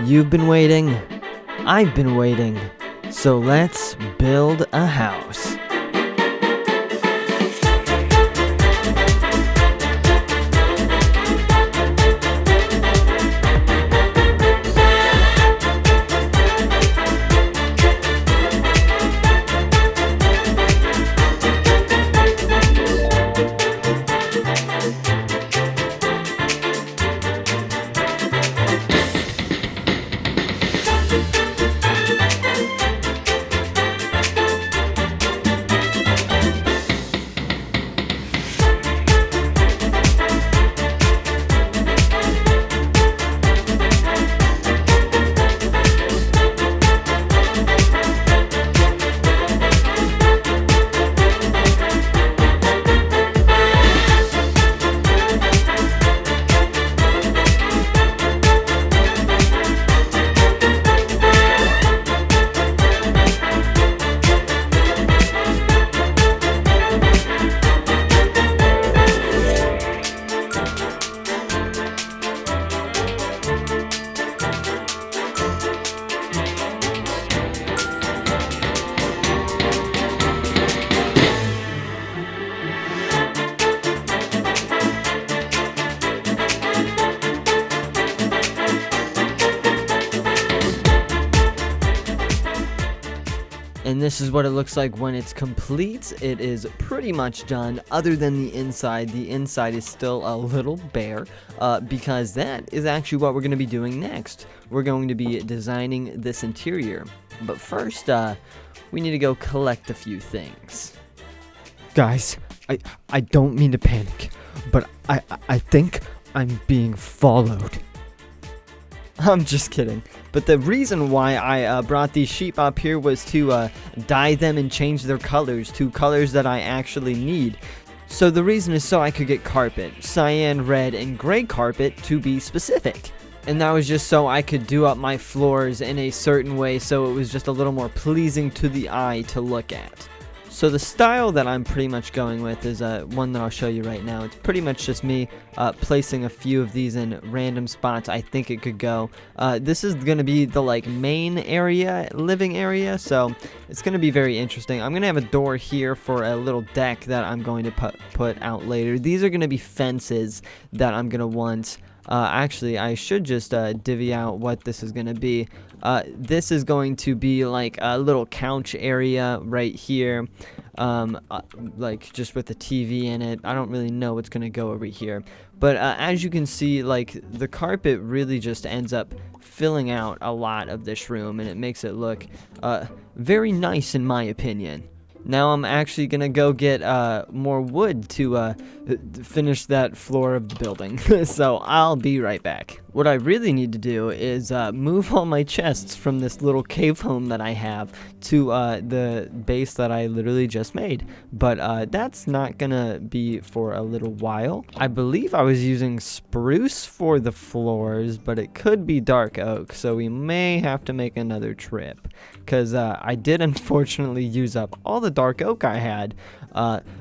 You've been waiting, I've been waiting, so let's build a house. And this is what it looks like when it's complete. It is pretty much done, other than the inside. The inside is still a little bare, because that is actually what we're going to be doing next. We're going to be designing this interior. But first, we need to go collect a few things. Guys, I don't mean to panic, but I think I'm being followed. I'm just kidding. But the reason why I brought these sheep up here was to dye them and change their colors to colors that I actually need. So the reason is so I could get carpet, cyan, red, and gray carpet to be specific. And that was just so I could do up my floors in a certain way so it was just a little more pleasing to the eye to look at. So the style that I'm pretty much going with is one that I'll show you right now. It's pretty much just me placing a few of these in random spots I think it could go. This is going to be the main area, living area, so it's going to be very interesting. I'm going to have a door here for a little deck that I'm going to put out later. These are going to be fences that I'm going to want. Actually, I should just divvy out what this is going to be. This is going to be like a little couch area right here, just with the TV in it. I don't really know what's going to go over here. But as you can see, the carpet really just ends up filling out a lot of this room, and it makes it look very nice in my opinion. Now I'm actually going to go get more wood to finish that floor of the building. So I'll be right back. What I really need to do is move all my chests from this little cave home that I have to the base that I literally just made. But that's not going to be for a little while. I believe I was using spruce for the floors, but it could be dark oak. So we may have to make another trip. Because I did unfortunately use up all the dark oak I had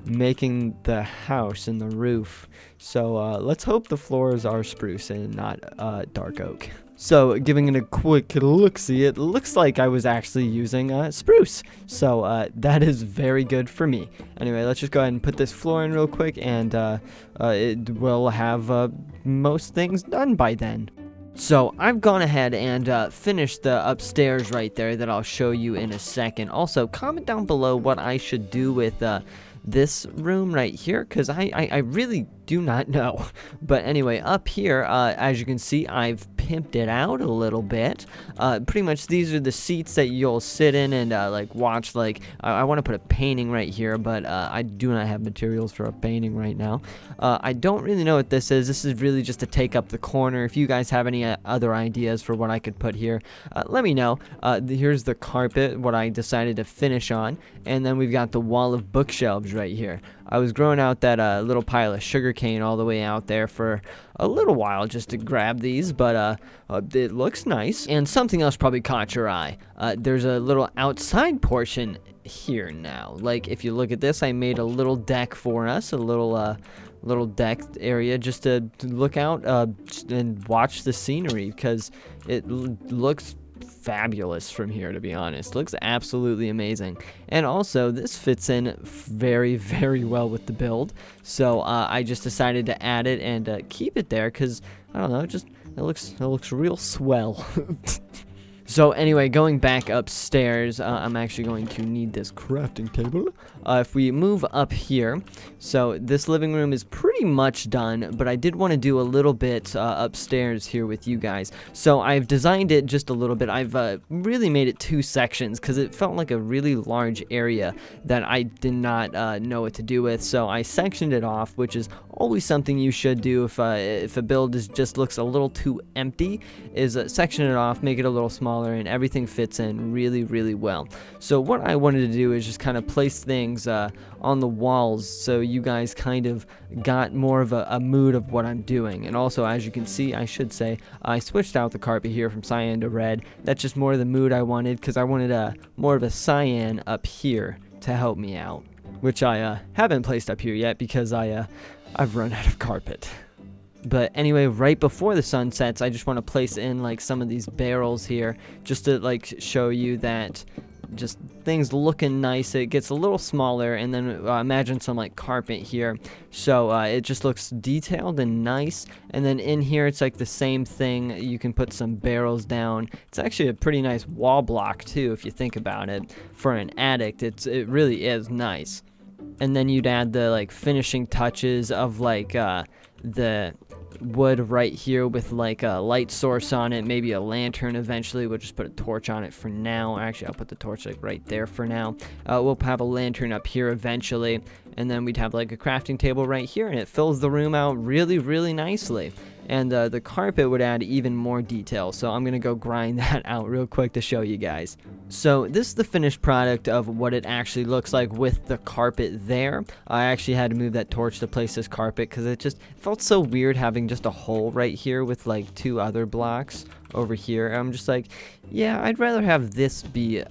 making the house and the roof. So let's hope the floors are spruce and not dark oak. So giving it a quick look-see, it looks like I was actually using spruce. So that is very good for me. Anyway, let's just go ahead and put this floor in real quick, and it will have most things done by then. So I've gone ahead and finished the upstairs right there that I'll show you in a second. Also, comment down below what I should do with this room right here, because I really do not know. But anyway, up here, as you can see, I've pimped it out a little bit. Pretty much these are the seats that you'll sit in and watch. I want to put a painting right here, but I do not have materials for a painting right now. I don't really know what this is. This is really just to take up the corner. If you guys have any other ideas for what I could put here, let me know. Here's the carpet, what I decided to finish on, and then we've got the wall of bookshelves right here. I was growing out that little pile of sugarcane all the way out there for a little while just to grab these, but it looks nice. And something else probably caught your eye. There's a little outside portion here now. If you look at this, I made a little deck for us, a little little deck area just to look out and watch the scenery, because it looks fabulous from here, to be honest. Looks absolutely amazing. And also, this fits in very, very well with the build, so I just decided to add it and keep it there, because I don't know, it looks real swell. So anyway, going back upstairs, I'm actually going to need this crafting table. If we move up here, so this living room is pretty much done, but I did want to do a little bit upstairs here with you guys. So I've designed it just a little bit. I've really made it 2 sections because it felt like a really large area that I did not know what to do with. So I sectioned it off, which is always something you should do if a build just looks a little too empty, is section it off, make it a little smaller, and everything fits in really, really well. So what I wanted to do is just kind of place things on the walls so you guys kind of got more of a mood of what I'm doing. And also, as you can see, I should say, I switched out the carpet here from cyan to red. That's just more of the mood I wanted, because I wanted more of a cyan up here to help me out, which I haven't placed up here yet because I've run out of carpet. But anyway, right before the sun sets, I just want to place in like some of these barrels here just to like show you that just things looking nice. It gets a little smaller, and then imagine some like carpet here, so it just looks detailed and nice. And then in here it's like the same thing. You can put some barrels down. It's actually a pretty nice wall block too, if you think about it. For an attic, it really is nice. And then you'd add the like finishing touches of like the wood right here with like a light source on it, maybe a lantern eventually. We'll just put a torch on it for now. Actually, I'll put the torch like right there for now. We'll have a lantern up here eventually, and then we'd have like a crafting table right here, and it fills the room out really, really nicely. And the carpet would add even more detail, so I'm gonna go grind that out real quick to show you guys. So this is the finished product of what it actually looks like with the carpet there. I actually had to move that torch to place this carpet because it just felt so weird having just a hole right here with like 2 other blocks over here. I'm just like, yeah, I'd rather have this be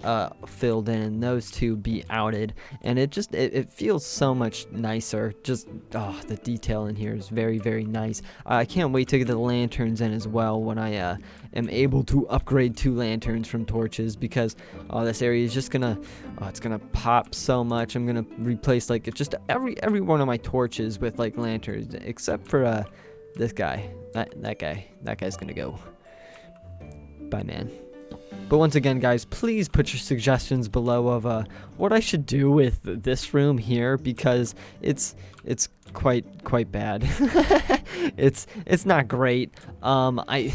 filled in and those 2 be outed, and it feels so much nicer. Just the detail in here is very, very nice. I can't wait to get the lanterns in as well when I am able to upgrade 2 lanterns from torches, because this area is just gonna it's gonna pop so much. I'm gonna replace like just every one of my torches with like lanterns, except for this guy. That guy's gonna go. Bye, man. But once again, guys, please put your suggestions below of what I should do with this room here, because it's quite bad. it's not great. I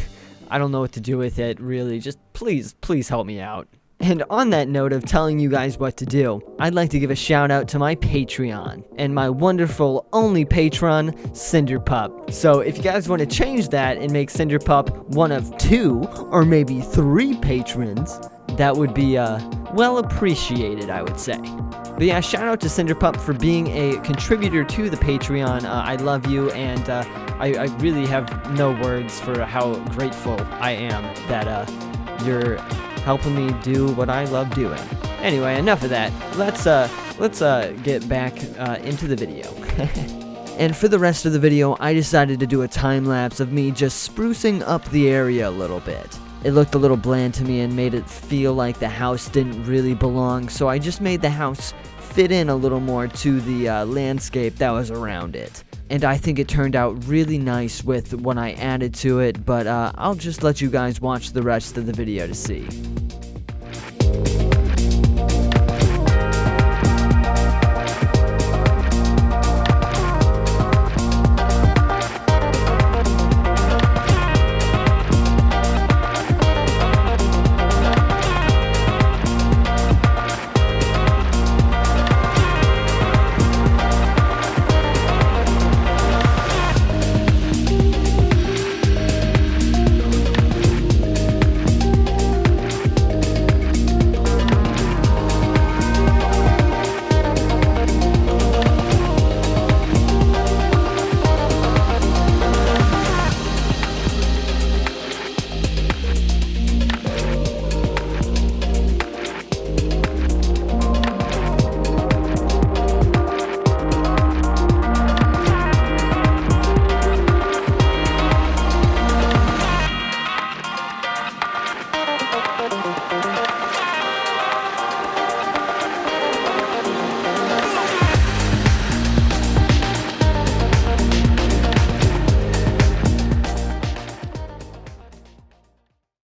don't know what to do with it, really. Just please help me out. And on that note of telling you guys what to do, I'd like to give a shout out to my Patreon and my wonderful only patron, Cinderpup. So if you guys want to change that and make Cinderpup one of 2 or maybe 3 patrons, that would be well appreciated, I would say. But yeah, shout out to Cinderpup for being a contributor to the Patreon. I love you, and I really have no words for how grateful I am that you're helping me do what I love doing. Anyway, enough of that. Let's get back into the video. And for the rest of the video, I decided to do a time lapse of me just sprucing up the area a little bit. It looked a little bland to me and made it feel like the house didn't really belong, so I just made the house fit in a little more to the landscape that was around it. And I think it turned out really nice with what I added to it, but I'll just let you guys watch the rest of the video to see.